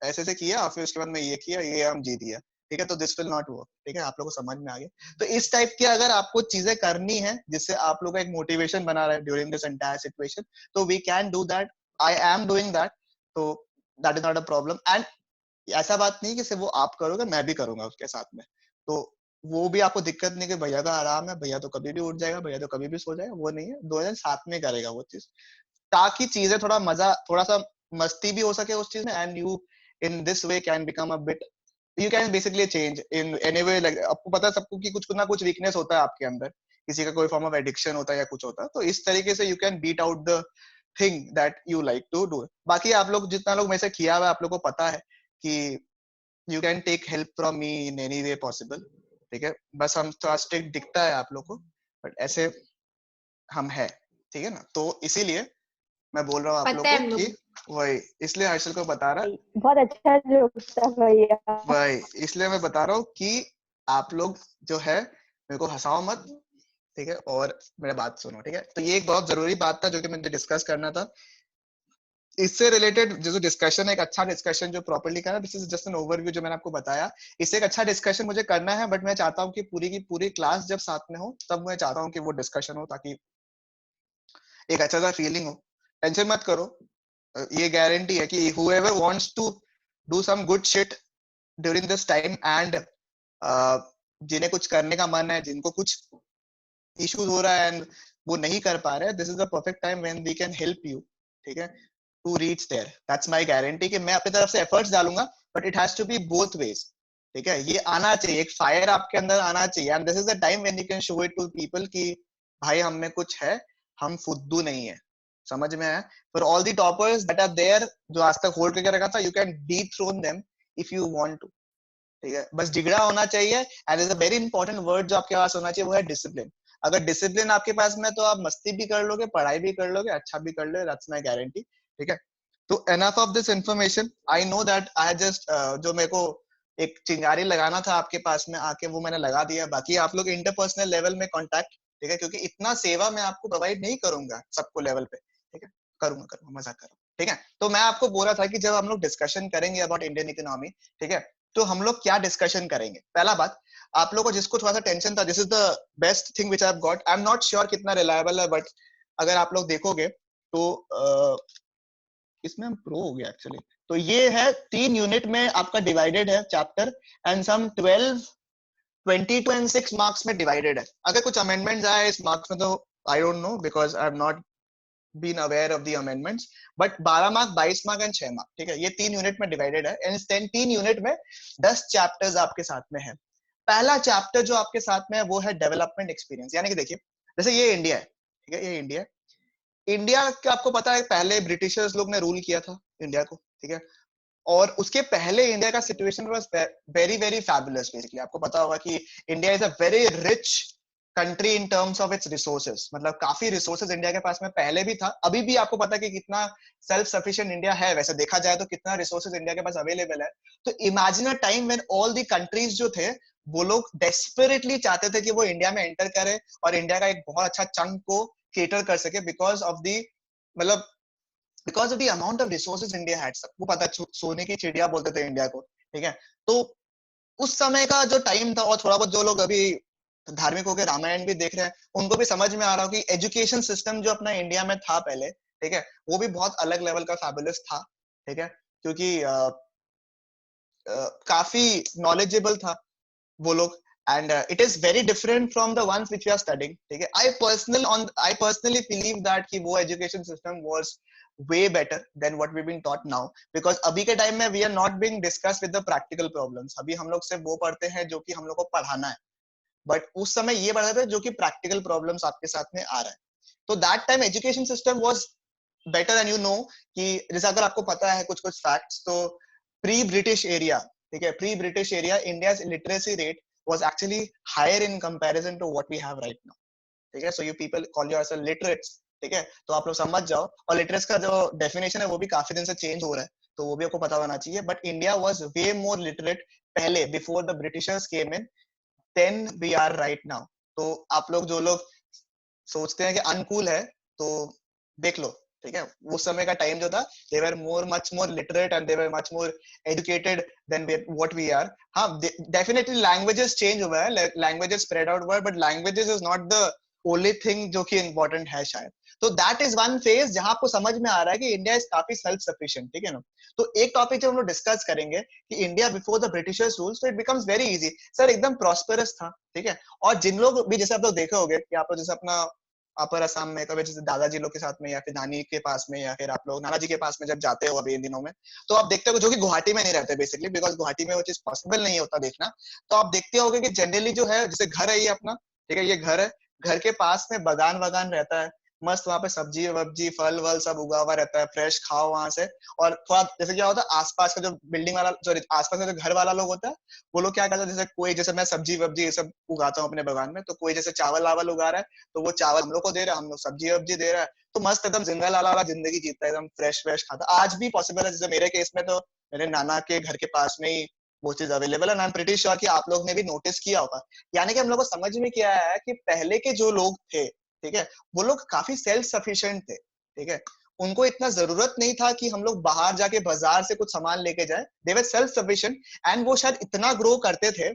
ऐसे से किया, फिर उसके बाद में ये किया, ये हम जीत दिया, ठीक है, तो दिस विल नॉट वर्क, ठीक है, आप लोगों को समझ में आ गया। तो इस टाइप की अगर आपको चीजें करनी है जिससे आप लोग का एक मोटिवेशन बना रहा है ड्यूरिंग दिस एंटायर सिचुएशन, तो we can do that, I am doing that, तो that is not a problem. And ऐसा बात नहीं कि सिर्फ वो आप करोगे, मैं भी करूंगा उसके साथ में, तो वो भी आपको दिक्कत नहीं कि भैया का आराम है, भैया तो कभी भी उठ जाएगा, भैया तो कभी भी सो जाएगा, वो नहीं है, दोनों जन साथ में करेगा वो चीज, ताकि चीजें थोड़ा मजा, थोड़ा सा मस्ती भी हो सके उस चीज में, and you in this way can become a bit, you can basically change in any way. Like आपको पता है सबको कि कुछ ना कुछ वीकनेस होता है आपके अंदर, किसी का कोई फॉर्म ऑफ एडिक्शन होता है या कुछ होता है, तो इस तरीके से you can beat out the thing that you like to do. बाकी आप लोग जितना लोग मेरे से किया हुआ है आप लोग को पता है कि you can take help from me in any way possible. ठीक है, बस हम थोड़ा स्ट्रिक्ट दिखता है आप लोग को, बट ऐसे हम है. ठीक है ना, तो इसीलिए मैं बोल रहा हूँ आप लोग पता है को हम कि लोग वही, इसलिए हर्षल को बता रहा, बहुत अच्छा जोक था भैया। वही इसलिए मैं बता रहा हूँ कि आप लोग जो है मेरे को हंसाओ मत. ठीक है, और मेरा बात सुनो. ठीक है, तो ये एक बहुत जरूरी बात था जो कि मुझे डिस्कस करना था. इससे रिलेटेड जो डिस्कशन है, एक अच्छा डिस्कशन जो प्रॉपर्ली करना, this is just an overview जो मैंने आपको बताया. इससे एक अच्छा डिस्कशन मुझे करना है, बट मैं चाहता हूँ कि पूरी की पूरी क्लास जब साथ में हो तब मैं चाहता हूँ कि वो डिस्कशन हो, ताकि एक अच्छा सा फीलिंग हो. टेंशन मत करो, ये गारंटी है कि whoever wants to do some good shit during this time and जिन्हें कुछ करने का मन है, जिनको कुछ इश्यूज हो रहा है एंड वो नहीं कर पा रहे, this is the perfect time when we can help you. ठीक है, to reach there. That's my guarantee कि मैं अपनी तरफ से एफर्ट्स डालूंगा, but it has to be both ways. ठीक है, ये आना चाहिए, एक फायर आपके अंदर आना चाहिए, and this is the time when you can show it to people कि भाई हम में कुछ है, हम फुद्दू नहीं है. समझ में आया? For all the toppers that are there, जो आज तक होल्ड करके रखा था, you can dethrone them if you want to. ठीक है, बस जिगड़ा होना चाहिए. And is a very important word जो आपके पास होना चाहिए, वो है डिसिप्लिन. अगर डिसिप्लिन आपके पास में, तो आप मस्ती भी कर लोगे, पढ़ाई भी कर लोगे, अच्छा भी कर लोगे. That's my guarantee. ठीक है, तो enough of this information. I know that I just जो मेरे को एक चिंगारी लगाना था आपके पास में आके, वो मैंने लगा दिया. बाकी आप लोग इंटरपर्सनल लेवल में कांटेक्ट. ठीक है, क्योंकि इतना सेवा मैं आपको प्रोवाइड नहीं करूंगा सबको लेवल पे. ठीक है, करूंगा, मजाक कर रहा हूँ. ठीक है, तो मैं आपको बोल रहा था कि जब हम लोग डिस्कशन करेंगे अबाउट इंडियन इकोनॉमी, ठीक है, तो हम लोग क्या डिस्कशन करेंगे. पहला बात, आप लोगों को जिसको थोड़ा सा टेंशन था, this is the best thing which I have got. I am not sure कितना रिलायबल है, बट अगर आप लोग देखोगे तो इसमें हम प्रो हो गया एक्चुअली. तो ये है 3 यूनिट में आपका डिवाइडेड है chapter, and some 12 22 and 6 marks में डिवाइडेड है. अगर कुछ अमेंडमेंट्स आए इस मार्क्स में तो I don't know, because I have not been aware of the amendments. But 12 mark, 22 mark and 6 mark. ठीक है, ये 3 यूनिट में डिवाइडेड है, एंड 3 यूनिट में 10 चैप्टर्स आपके साथ में है. पहला चैप्टर जो आपके साथ में है वो है डेवलपमेंट एक्सपीरियंस. यानी कि देखिए, जैसे ये इंडिया है. ठीक है, ये इंडिया है. इंडिया का आपको पता है पहले ब्रिटिशर्स लोग ने रूल किया था इंडिया को. ठीक है, और उसके पहले इंडिया का situation was very very fabulous. Basically आपको पता होगा कि India is a very rich country in terms of its resources. मतलब काफी रिसोर्सेज इंडिया के पास में पहले भी था, अभी भी आपको पता है कि कितना सेल्फ सफिशिएंट इंडिया है. वैसे देखा जाए तो कितना रिसोर्सेज इंडिया के पास अवेलेबल है. तो imagine a time when all the countries जो थे वो लोग डेस्परेटली चाहते थे कि वो इंडिया में एंटर करे और इंडिया का एक बहुत अच्छा चंक को केटर कर सके, बिकॉज ऑफ दी, मतलब because of the amount of resources India had. सबको पता है सोने की चिड़िया बोलते थे इंडिया को. ठीक है, तो उस समय का जो टाइम था, और थोड़ा बहुत जो लोग अभी धार्मिक होकर रामायण भी देख रहे हैं, उनको भी समझ में आ रहा हो कि एजुकेशन सिस्टम जो अपना इंडिया में था पहले, ठीक है, वो भी बहुत अलग लेवल का फैबुलस था. ठीक है, क्योंकि काफी नॉलेजेबल था वो लोग, and it is very different from the ones which we are studying. ठीक है, I personally believe that कि वो education system was way better than what we've been taught now, because अभी के टाइम में we are not being discussed with the practical problems. अभी हम लोग सिर्फ वो पढ़ते हैं जो कि हम लोग को पढ़ाना है, बट उस समय ये पढ़ते थे जो कि प्रैक्टिकल प्रॉब्लम्स आपके साथ में आ रहा है. तो that time education system was better. And you know कि जैसे अगर आपको पता है कुछ कुछ फैक्ट्स, तो प्री ब्रिटिश एरिया, ठीक है, pre British area, India's literacy rate was actually higher in comparison to what we have right now. ठीक है, so you people call yourself literates. ठीक है, तो आप लोग समझ जाओ. और लिटरेट्स का जो डेफिनेशन है वो भी काफी दिन से चेंज हो रहा है, तो वो भी आपको पता होना चाहिए. But India was way more literate पहले, before the Britishers came in, then we are right now. तो आप लोग जो लोग सोचते हैं कि अनकूल है, तो देख लो. ठीक है, उस समय का टाइम जो था, they were much more literate and they were much more educated than what we are. हाँ, definitely languages change हुआ है, languages spread out हुआ है, but languages is not the only thing जो कि important है शायद. तो that is one phase जहां आपको समझ में आ रहा है कि इंडिया is काफी self sufficient. ठीक है ना. तो एक टॉपिक जो हम लोग डिस्कस करेंगे कि India before the Britishers rules, तो it becomes very easy. Sir एकदम प्रॉस्पेरस था. ठीक है, और जिन लोग भी, जैसे आप लोग देखे होंगे कि आप लोग जैसे अपना अपर असम में कभी जैसे दादाजी लोग के साथ में, या फिर नानी के पास में, या फिर आप लोग नाना जी के पास में जब जाते हो अभी इन दिनों में, तो आप देखते हो जो कि गुवाहाटी में नहीं रहते बेसिकली, बिकॉज गुवाहाटी में वो चीज पॉसिबल नहीं होता देखना. तो आप देखते होगे कि जनरली जो है, जैसे घर है ये अपना, ठीक है, ये घर है, घर के पास में बागान वागान रहता है, मस्त वहाँ पे सब्जी वब्जी फल वल सब उगा हुआ रहता है, फ्रेश खाओ वहां से। और थोड़ा जैसे क्या होता है, आसपास का जो बिल्डिंग वाला, सॉरी आसपास का जो घर वाला लोग होता है, वो लोग क्या करते हैं, जैसे कोई, जैसे मैं सब्जी वब्जी ये सब उगाता हूँ अपने बागान में, तो कोई जैसे चावल वावल उगा रहा है, तो वो चावल हम लोग को दे रहा है, हम लोग सब्जी वब्जी दे रहा है, तो मस्त एकदम जिंगल वाला जिंदगी जीता है, एकदम फ्रेश फ्रेश खाता। आज भी पॉसिबल है, जैसे मेरे केस में तो मेरे नाना के घर के पास में ही वो चीज अवेलेबल है। आई एम प्रीटी श्योर कि आप लोग ने भी नोटिस किया होगा। यानी कि हम लोग को समझ में क्या आया है कि पहले के जो लोग थे, ठीक है, वो लोग काफी सेल्फ सफिशिएंट थे, ठीक है। उनको इतना जरूरत नहीं था कि हम लोग बाहर जाके बाजार से कुछ सामान लेके जाए, दे वर सेल्फ सफिशिएंट। एंड वो शायद इतना ग्रो करते थे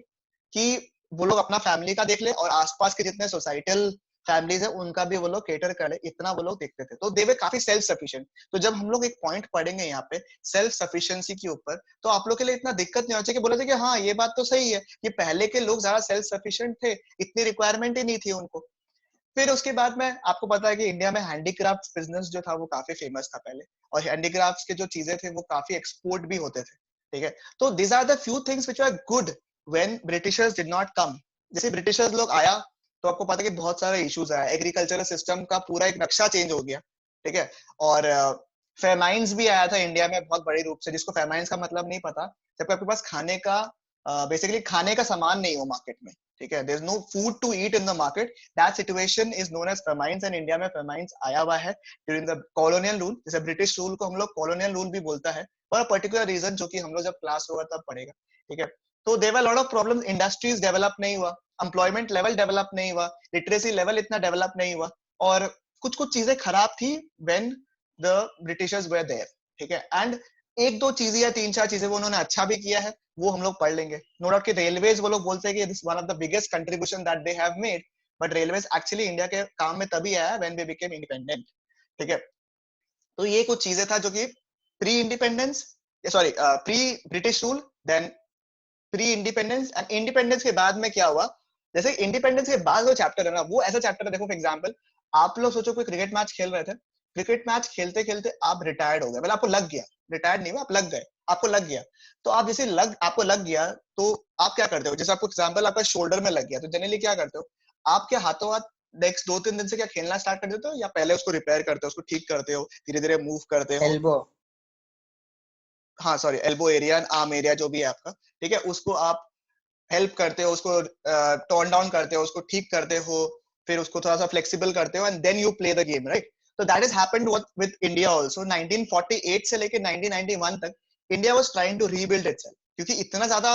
कि वो लोग अपना फैमिली का देख ले और आसपास के जितने सोसाइटल फैमिलीज है उनका भी वो लोग केटर कर ले, इतना वो लोग देखते थे, तो दे वर काफी सेल्फ सफिशिएंट। तो जब हम लोग एक पॉइंट पढ़ेंगे यहाँ पे सेल्फ सफिशिएंसी के ऊपर, तो आप लोग के लिए इतना दिक्कत नहीं होना चाहिए कि बोला जाए कि हाँ ये बात तो सही है कि पहले के लोग ज्यादा सेल्फ सफिशिएंट थे, इतनी रिक्वायरमेंट ही नहीं थी उनको। फिर उसके बाद में आपको पता है कि इंडिया में हैंडीक्राफ्ट बिजनेस जो था वो काफी फेमस था पहले, और हैंडीक्राफ्ट्स के जो चीजें थे वो काफी एक्सपोर्ट भी होते थे, ठीक है। तो this are the few things which are good when britishers did not come. जैसे ब्रिटिशर्स लोग आया तो आपको पता है कि बहुत सारे इश्यूज आया, एग्रीकल्चरल सिस्टम का पूरा एक नक्शा चेंज हो गया, ठीक है। और फेमाइंस भी आया था इंडिया में बहुत बड़े रूप से, जिसको फेमाइंस का मतलब नहीं पता, जब आपके पास खाने का बेसिकली खाने का सामान नहीं हो मार्केट में, ठीक है, there is no food to eat in the market, that situation is known as famines. And India में फेमाइंस आया हुआ है ड्यूरिंग द कॉलोनियल रूल। जैसे ब्रिटिश रूल को हम लोग कॉलोनियल रूल भी बोलता है, फॉर अ पर्टिकुलर रीजन, जो कि हम लोग जब क्लास होगा तब पढ़ेगा, ठीक है। तो there were lot of problems, industries develop नहीं हुआ, एम्प्लॉयमेंट लेवल डेवलप नहीं हुआ, लिटरेसी लेवल इतना डेवलप नहीं हुआ, और कुछ कुछ चीजें खराब थी when the britishers were there, ठीक है। एंड एक दो चीजें या तीन चार चीजें वो उन्होंने अच्छा भी किया है, वो हम लोग पढ़ लेंगे। नो डाउट कि रेलवेज वो लोग बोलते हैं कि this one of the biggest contribution that they have made, but railways actually India के काम में तभी आया व्हेन वी बिकेम इंडिपेंडेंट, ठीक है। तो ये कुछ चीजें था जो कि pre independence, sorry pre British rule, then pre independence, and independence के बाद में क्या हुआ। जैसे इंडिपेंडेंस के बाद जो चैप्टर है ना, वो ऐसा चैप्टर है, देखो फॉर एग्जांपल आप लोग सोचो कोई क्रिकेट मैच खेल रहे थे, क्रिकेट मैच खेलते खेलते आप रिटायर्ड हो गए, मतलब आपको लग गया, रिटायर्ड नहीं हुआ, आप लग गए, आपको लग गया। तो आप जैसे आपको लग गया तो आप क्या करते हो, जैसे आपको एग्जांपल आपका शोल्डर में लग गया, तो जनरली क्या करते हो, आपके हाथों हाथ नेक्स्ट 2-3 दिन से क्या खेलना स्टार्ट कर देते हो, या पहले उसको रिपेयर करते हो, उसको ठीक करते हो, धीरे धीरे मूव करते हो। एल्बो। हाँ sorry, elbow area, arm area जो भी है आपका, ठीक है, उसको आप हेल्प करते हो, उसको टोन डाउन करते हो, उसको ठीक करते हो, फिर उसको थोड़ा सा फ्लेक्सिबल करते हो, and then you play the game, right. तो that is happened with India also. 1948 से लेके 1991 तक India was trying to rebuild itself, क्योंकि इतना ज्यादा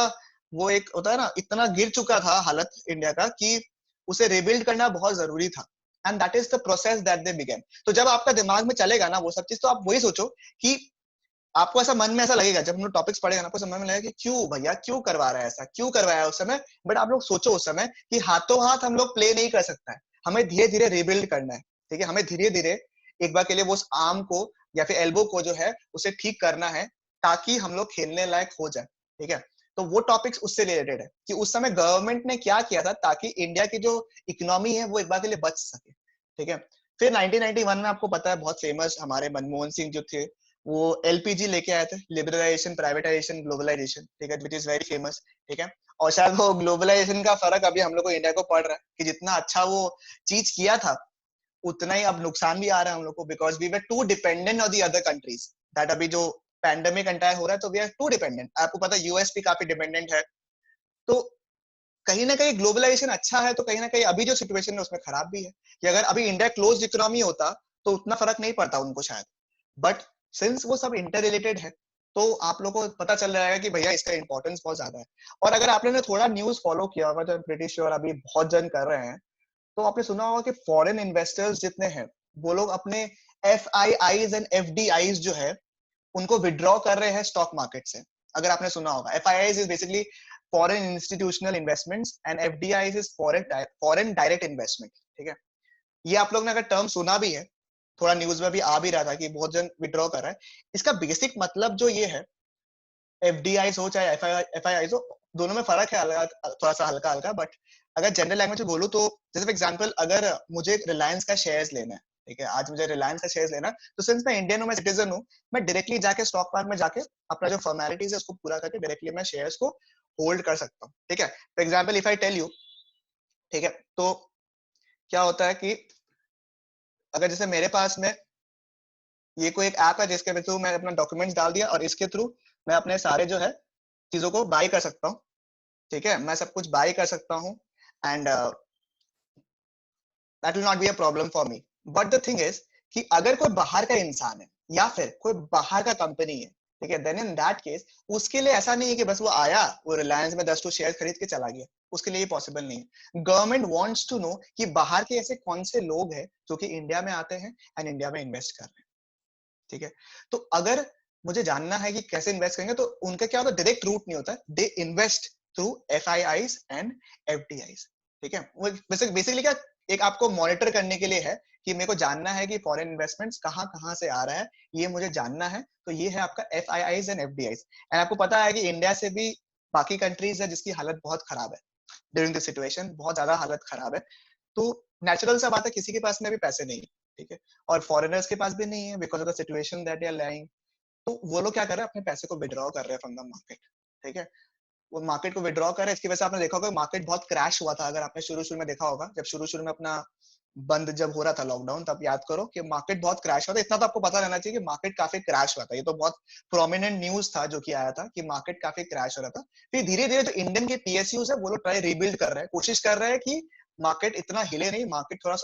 वो एक होता है ना, इतना गिर चुका था हालत इंडिया का कि उसे रिबिल्ड करना बहुत जरूरी था, and that is the process that they began. तो जब आपका दिमाग में चलेगा ना वो सब चीज, तो आप वही सोचो कि आपको ऐसा मन में ऐसा लगेगा, जब हम लोग टॉपिक्स पढ़ेगा ना, आपको समझ में लगेगा कि क्यों भैया, क्यों करवा रहा है ऐसा, क्यों करवाया उस समय। बट आप लोग सोचो उस समय कि हाथों हाथ हम लोग प्ले नहीं कर सकता है, हमें धीरे धीरे रिबिल्ड करना है, ठीक है। हमें धीरे धीरे एक बार के लिए वो आर्म को या फिर एल्बो को जो है उसे ठीक करना है, ताकि हम लोग खेलने लायक हो जाए, ठीक है। तो वो टॉपिक्स उससे रिलेटेड है कि उस समय गवर्नमेंट ने क्या किया था ताकि इंडिया की जो इकोनॉमी है वो एक बार के लिए बच सके, ठीक है। फिर 1991 में आपको पता है बहुत फेमस हमारे मनमोहन सिंह जो थे, वो एलपीजी लेके आए थे, लिबरलाइजेशन प्राइवेटाइजेशन ग्लोबलाइजेशन, ठीक है, विच इज वेरी फेमस, ठीक है। और शायद वो ग्लोबलाइजेशन का फर्क अभी हम लोग को इंडिया को पड़ रहा है कि जितना अच्छा वो चीज किया था उतना ही अब नुकसान भी आ रहा है हम लोग को, because we were too dependent on the other countries. That अभी जो पैंडेमिक एंटायर हो रहा है तो वी आर टू डिपेंडेंट। आपको पता है यूएस भी काफी डिपेंडेंट है। तो कहीं ना कहीं ग्लोबलाइजेशन अच्छा है, तो कहीं ना कहीं अभी जो सिचुएशन है उसमें खराब भी है, कि अगर अभी इंडिया क्लोज इकोनॉमी होता तो उतना फर्क नहीं पड़ता उनको शायद, बट सिंस वो सब इंटर रिलेटेड है तो आप लोगों को पता चल जाएगा कि भैया इसका इंपॉर्टेंस बहुत ज्यादा है। और अगर आपने ने थोड़ा न्यूज फॉलो किया होगा, तो ब्रिटिश श्योर अभी बहुत जन कर रहे हैं, तो आपने सुना होगा कि फॉरेन इन्वेस्टर्स जितने हैं वो लोग अपने F I eyes and F D eyes जो है उनको विड्रॉ कर रहे हैं स्टॉक मार्केट से। अगर आपने सुना होगा, F I eyes is basically foreign institutional investments and F D eyes is foreign direct investment, ठीक है। ये आप लोग ने अगर टर्म सुना भी है, थोड़ा न्यूज में भी आ भी रहा था कि बहुत जन विड्रॉ कर रहा है। इसका बेसिक मतलब जो ये है, एफडीआई हो चाहे एफआईआई हो, दोनों में फर्क है थोड़ा सा हल्का हल्का, बट अगर जनरल लैंग्वेज में बोलूं तो जैसे फॉर एग्जांपल अगर मुझे रिलायंस का शेयर्स लेना है, ठीक है, आज मुझे रिलायंस का शेयर्स लेना, तो सिंस मैं इंडियन हूं, मैं सिटीजन हूं, मैं डायरेक्टली जाके स्टॉक मार्केट में जाके अपना जो फॉर्मेलिटीज है उसको पूरा करके डायरेक्टली मैं शेयर्स को होल्ड कर सकता हूँ, ठीक है। For example if I tell you, ठीक है, तो क्या होता है कि अगर जैसे मेरे पास में ये कोई एक ऐप है जिसके थ्रू मैं अपना डॉक्यूमेंट्स डाल दिया और इसके थ्रू मैं अपने सारे जो है चीजों को बाय कर सकता हूँ, ठीक है, मैं सब कुछ बाय कर सकता हूँ and that will not be a problem for me. But the thing is कि अगर कोई बाहर का इंसान है या फिर कोई बाहर का कंपनी है, ठीक है, देन इन दैट केस उसके लिए ऐसा नहीं है कि बस वो आया, वो रिलायंस में 10 शेयर खरीद के चला गया, उसके लिए ये पॉसिबल नहीं है। गवर्नमेंट वांट्स टू नो कि बाहर के ऐसे कौन से लोग हैं जो कि इंडिया में आते हैं एंड इंडिया में इन्वेस्ट कर रहे हैं, ठीक है। तो अगर मुझे जानना है कि कैसे इन्वेस्ट करेंगे, तो उनका क्या होता है, डायरेक्ट रूट नहीं होता, they invest through FIIs and FDIs, ठीक है। वो बेसिकली क्या, एक आपको मॉनिटर करने के लिए है कि मेरे को जानना है कि फॉरेन इन्वेस्टमेंट्स कहाँ कहाँ से आ रहा है, ये मुझे जानना है। तो ये है आपका FIIs एंड FDIs। एंड आपको पता है कि इंडिया से भी बाकी कंट्रीज है जिसकी हालत बहुत खराब है ड्यूरिंग दिस सिचुएशन, बहुत ज्यादा हालत खराब है। तो नेचुरल सा बात है, किसी के पास में भी पैसे नहीं है, ठीक है, और फॉरेनर्स के पास भी नहीं है because of the situation that they are lying. तो वो लोग क्या कर रहे हैं, अपने पैसे को विड्रॉ कर रहे हैं फ्रॉम द मार्केट, ठीक है। वो मार्केट को विड्रॉ कर रहे हैं, इसकी वजह से आपने देखा होगा मार्केट बहुत क्रैश हुआ था। अगर आपने शुरू में देखा होगा, जब शुरू में अपना बंद जब हो रहा था लॉकडाउन, तब याद करो कि मार्केट बहुत क्रैश हुआ था। इतना तो आपको पता रहना चाहिए कि मार्केट काफी क्रैश हुआ था, ये तो बहुत प्रोमिनेंट न्यूज था जो कि आया था कि मार्केट काफी क्रैश हो रहा था। फिर धीरे धीरे जो इंडियन के PSUs है वो लोग ट्राई रीबिल्ड कर रहे हैं, कोशिश कर रहे हैं कि मार्केट इतना हिले नहीं, मार्केट थोड़ा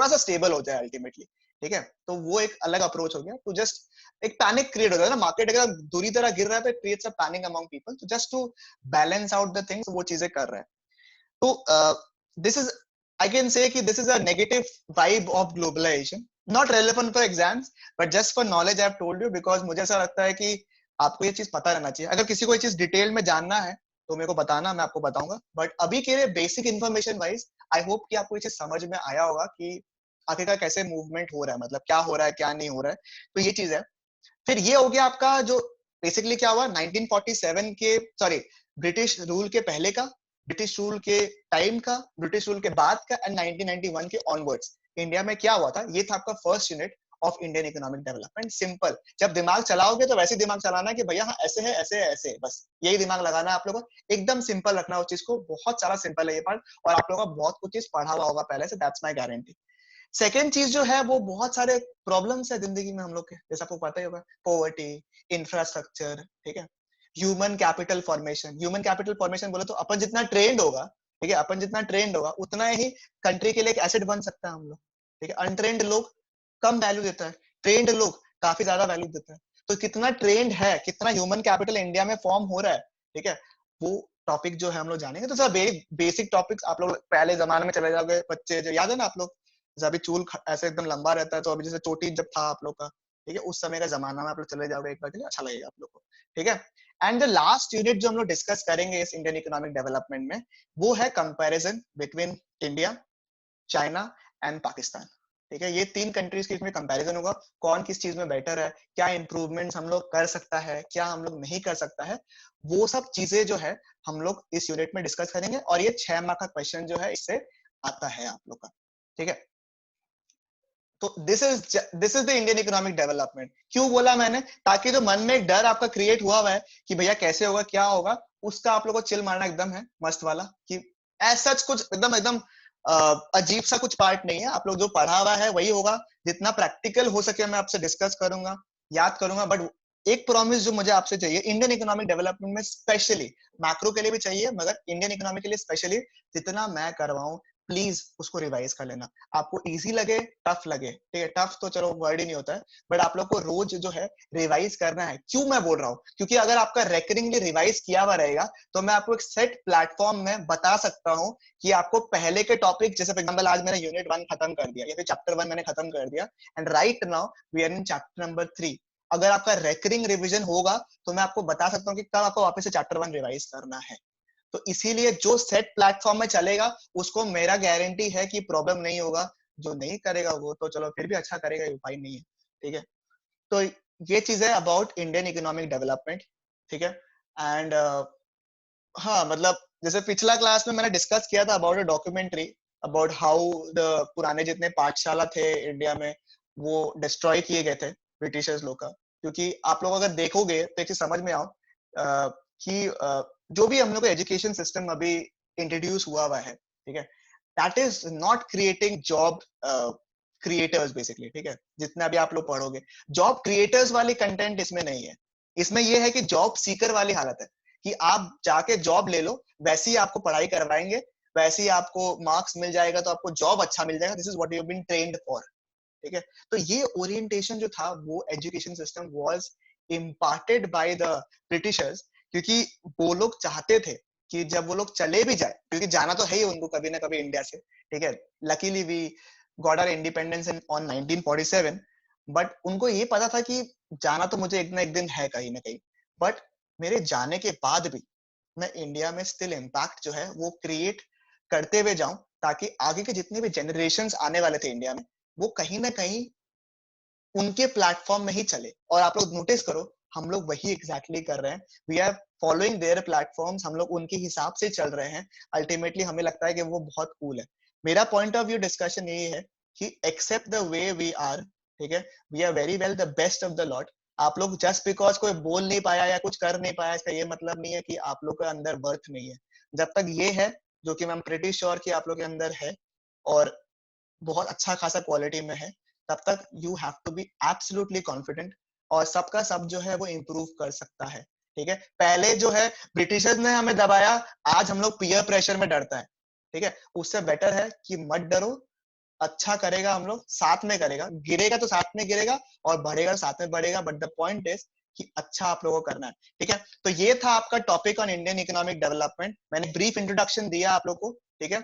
सा स्टेबल हो जाए अल्टीमेटली, ठीक है। तो वो एक अलग अप्रोच हो गया। तो जस्ट एक पैनिक क्रिएट हो जाता है ना, मार्केट अगर दूरी तरह गिर रहा है तो creates a panic among people, तो just to balance out the things वो चीजें कर रहे हैं। तो this is, I can say कि this is a negative vibe of globalization, not relevant for exams but just for knowledge I have told you, because मुझे ऐसा लगता है कि आपको ये चीज पता रहना चाहिए। अगर किसी को ये चीज डिटेल में जानना है तो मेरे को बताना, मैं आपको बताऊंगा। बट अभी के लिए basic information wise I hope कि आपको ये चीज समझ में आया होगा कि आखिरकार कैसे मूवमेंट हो रहा है, मतलब क्या हो रहा है क्या नहीं हो रहा है। तो ये चीज है। फिर ये हो गया आपका जो बेसिकली क्या हुआ 1947 के, सॉरी, ब्रिटिश रूल के पहले का, ब्रिटिश रूल के टाइम का, ब्रिटिश रूल के बाद का, एंड 1991 के ऑनवर्ड्स इंडिया में क्या हुआ था। ये था आपका first unit of Indian economic development. Simple, जब दिमाग चलाओगे तो वैसे दिमाग चलाना है कि भैया हाँ ऐसे है ऐसे है ऐसे, बस यही दिमाग लगाना है आप लोगों को, एकदम सिंपल रखना उस चीज को। बहुत सारा सिंपल है ये पार्ट, और आप लोगों का बहुत कुछ चीज पढ़ा हुआ होगा पहले से, दैट्स माय गारंटी। सेकेंड चीज जो है, वो बहुत सारे प्रॉब्लम्स है जिंदगी में हम लोग के, जैसे आपको पता ही होगा, पॉवर्टी, इंफ्रास्ट्रक्चर, ठीक है, human capital formation. Human capital formation बोले तो अपन जितना ट्रेंड होगा, ठीक है, अपन जितना ट्रेंड होगा उतना ही कंट्री के लिए एक एसेट बन सकता है हम लोग, ठीक है। अनट्रेंड लोग कम वैल्यू देता है, ट्रेंड लोग काफी ज्यादा वैल्यू देता है। तो कितना ट्रेंड है, कितना ह्यूमन कैपिटल इंडिया में फॉर्म हो रहा है, ठीक है, वो टॉपिक जो है हम लोग जानेंगे। तो सर बेसिक टॉपिक्स आप लोग पहले जमाने में चले जाओगे, बच्चे जो याद है ना आप लोग, जैसे अभी चूल ऐसे एकदम लंबा रहता है, तो अभी जैसे चोटी जब था आप लोग का, ठीक है, उस समय का जमाना में आप लोग चले जाओगे एक बार के लिए, अच्छा लगेगा आप लोग को, ठीक है। एंड द लास्ट यूनिट जो हम लोग डिस्कस करेंगे इस इंडियन इकोनॉमिक डेवलपमेंट में, वो है comparison between India, China and Pakistan, ठीक है। ये तीन कंट्रीज के बीच में कंपैरिजन होगा, कौन किस चीज में बेटर है, क्या इंप्रूवमेंट्स हम लोग कर सकता है, क्या हम लोग नहीं कर सकता है, वो सब चीजें जो है हम लोग इस यूनिट में डिस्कस करेंगे। और ये 6 मार्क का क्वेश्चन जो है इससे आता है आप लोग का, ठीक है। तो this is the Indian economic development. क्यों बोला मैंने, ताकि जो मन में एक डर आपका क्रिएट हुआ है कि भैया कैसे होगा क्या होगा, उसका आप लोग को चिल मारना एकदम है मस्त वाला, कि ऐसा कुछ एकदम एकदम अजीब सा कुछ पार्ट नहीं है। आप लोग जो पढ़ा हुआ है वही होगा, जितना प्रैक्टिकल हो सके मैं आपसे डिस्कस करूंगा, याद करूंगा। बट एक प्रॉमिस जो मुझे आपसे चाहिए इंडियन इकोनॉमिक डेवलपमेंट में, स्पेशली मैक्रो के लिए भी चाहिए मगर इंडियन इकोनॉमिक के लिए स्पेशली, जितना मैं करवाऊं प्लीज उसको रिवाइज कर लेना। आपको इजी लगे टफ लगे, ठीक है, टफ तो चलो वर्ड ही नहीं होता है, बट आप लोग को रोज जो है रिवाइज करना है। क्यों मैं बोल रहा हूँ, क्योंकि अगर आपका रेकरिंगली रिवाइज किया हुआ रहेगा तो मैं आपको एक सेट प्लेटफॉर्म में बता सकता हूँ कि आपको पहले के टॉपिक, जैसे फॉर एग्जांपल आज मैंने यूनिट 1 खत्म कर दिया या फिर चैप्टर 1 मैंने खत्म कर दिया, and right now we are in chapter number 3। अगर आपका रेकरिंग रिविजन होगा तो मैं आपको बता सकता हूँ कि कब आपको वापस से चैप्टर 1 रिवाइज करना है। तो इसीलिए जो सेट प्लेटफॉर्म में चलेगा उसको मेरा गारंटी है कि प्रॉब्लम नहीं होगा, जो नहीं करेगा वो तो चलो फिर भी अच्छा करेगा, उपाय नहीं है, ठीक है। तो ये चीज है अबाउट इंडियन इकोनॉमिक डेवलपमेंट, ठीक है। एंड हाँ, मतलब जैसे पिछला क्लास में मैंने डिस्कस किया था about a documentary about how the पुराने जितने पाठशाला थे इंडिया में वो डिस्ट्रॉय किए गए थे ब्रिटिशर्स लोग का। क्योंकि आप लोग अगर देखोगे तो एक चीज समझ में आओ कि जो भी हम लोग का एजुकेशन सिस्टम अभी इंट्रोड्यूस हुआ है, ठीक है, that is not creating job creators basically, ठीक है, जितने अभी आप लोग पढ़ोगे, जॉब क्रिएटर्स वाली कंटेंट इसमें नहीं है। इसमें ये है कि जॉब सीकर वाली हालत है कि आप जाके जॉब ले लो, वैसे ही आपको पढ़ाई करवाएंगे, वैसे ही आपको मार्क्स मिल जाएगा, तो आपको जॉब अच्छा मिल जाएगा, this is what you have been trained for, ठीक है। तो ये ओरिएंटेशन जो था वो education system was imparted by the britishers, क्योंकि वो लोग चाहते थे कि जब वो लोग चले भी जाए, क्योंकि जाना तो है ही उनको कभी ना कभी इंडिया से, ठीक है, luckily we got our independence on 1947, but उनको ये पता था कि जाना तो मुझे एक ना एक दिन है कहीं ना कहीं, बट मेरे जाने के बाद भी मैं इंडिया में स्टिल इम्पैक्ट जो है वो क्रिएट करते हुए जाऊं, ताकि आगे के जितने भी जनरेशंस आने वाले थे इंडिया में, वो कहीं ना कहीं उनके प्लेटफॉर्म में ही चले। और आप लोग नोटिस करो, हम लोग वही एग्जैक्टली कर रहे हैं, we are following their platforms, हम लोग उनके हिसाब से चल रहे हैं। अल्टीमेटली हमें लगता है कि वो बहुत कूल है। मेरा पॉइंट ऑफ व्यू डिस्कशन ये है कि except the way we are, ठीक है, we are very well the best of the lot. आप लोग जस्ट बिकॉज कोई बोल नहीं पाया या कुछ कर नहीं पाया, इसका ये मतलब नहीं है कि आप लोग के अंदर वर्थ नहीं है। जब तक ये है, जो कि मैं प्रीटी श्योर कि आप लोग के अंदर है और बहुत अच्छा खासा क्वालिटी में है, तब तक you have to be absolutely confident, और सबका सब जो है वो इम्प्रूव कर सकता है, ठीक है। पहले जो है ब्रिटिशर्स ने हमें दबाया, आज हम लोग पीयर प्रेशर में डरता है, ठीक है। उससे बेटर है कि मत डरो, अच्छा करेगा हम लोग, साथ में करेगा, गिरेगा तो साथ में गिरेगा और बढ़ेगा तो साथ में बढ़ेगा, बट द पॉइंट इज कि अच्छा आप लोगों को करना है, ठीक है। तो ये था आपका topic on Indian economic development. मैंने ब्रीफ इंट्रोडक्शन दिया आप लोग को, ठीक है,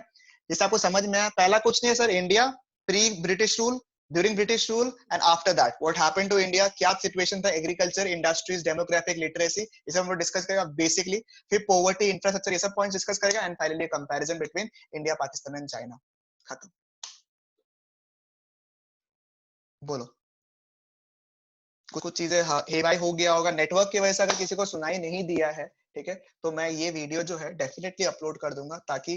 जिससे आपको समझ में आया। पहला कुछ नहीं है sir, India pre British rule, during British rule and after that what happened to India, क्या सिचुएशन था, एग्रीकल्चर, इंडस्ट्रीज, डेमोग्राफिक, लिटरेसी, ये सब हम लोग डिस्कस करेगा बेसिकली। फिर पॉवर्टी, इंफ्रास्ट्रक्चर, ये सब पॉइंट्स डिस्कस करेगा, and finally comparison between India, Pakistan and China. खत्म। बोलो। कुछ चीजें हेवाई हो गया होगा नेटवर्क की वजह से, अगर किसी को सुनाई नहीं दिया है, ठीक है, तो मैं ये वीडियो जो है डेफिनेटली अपलोड कर दूंगा, ताकि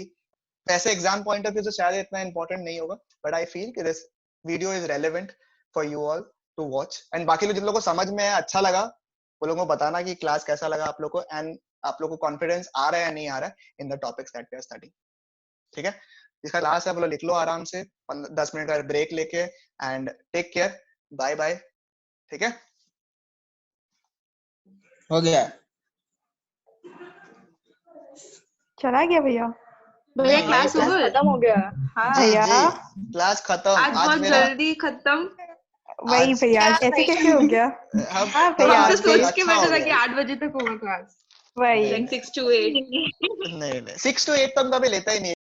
वैसे एग्जाम पॉइंट ऑफ व्यू से शायद इतना इंपॉर्टेंट नहीं होगा, बट आई फील कि this video is relevant for you all to watch. And बाकी लोग जिन लोगों को समझ में आया, अच्छा लगा, वो लोगों को बताना कि क्लास कैसा लगा आप लोग को, एंड आप लोग को कॉन्फिडेंस आ रहा है या नहीं आ रहा है in the topics that we are studying, ठीक है। जिसका क्लास है वो लिख लो आराम से, 10 मिनट का ब्रेक लेके, and take care, bye bye, ठीक है। हो गया। चला गया भैया? भैया नहीं, क्लास नहीं, ओवर खत्म हो गया। हाँ जी भैया, जी, क्लास खत्म आज बहुत मेरा जल्दी खत्म। वही आज भैया, ऐसे कैसे हो गया? हम हाँ हम भैया, तो आज भी सोच के अच्छा बैठा हो था गया। कि 8 बजे तक होगा क्लास, वही नहीं लाइक 6 to 8। नहीं, 6 to 8 तो हम कभी लेता ही नहीं।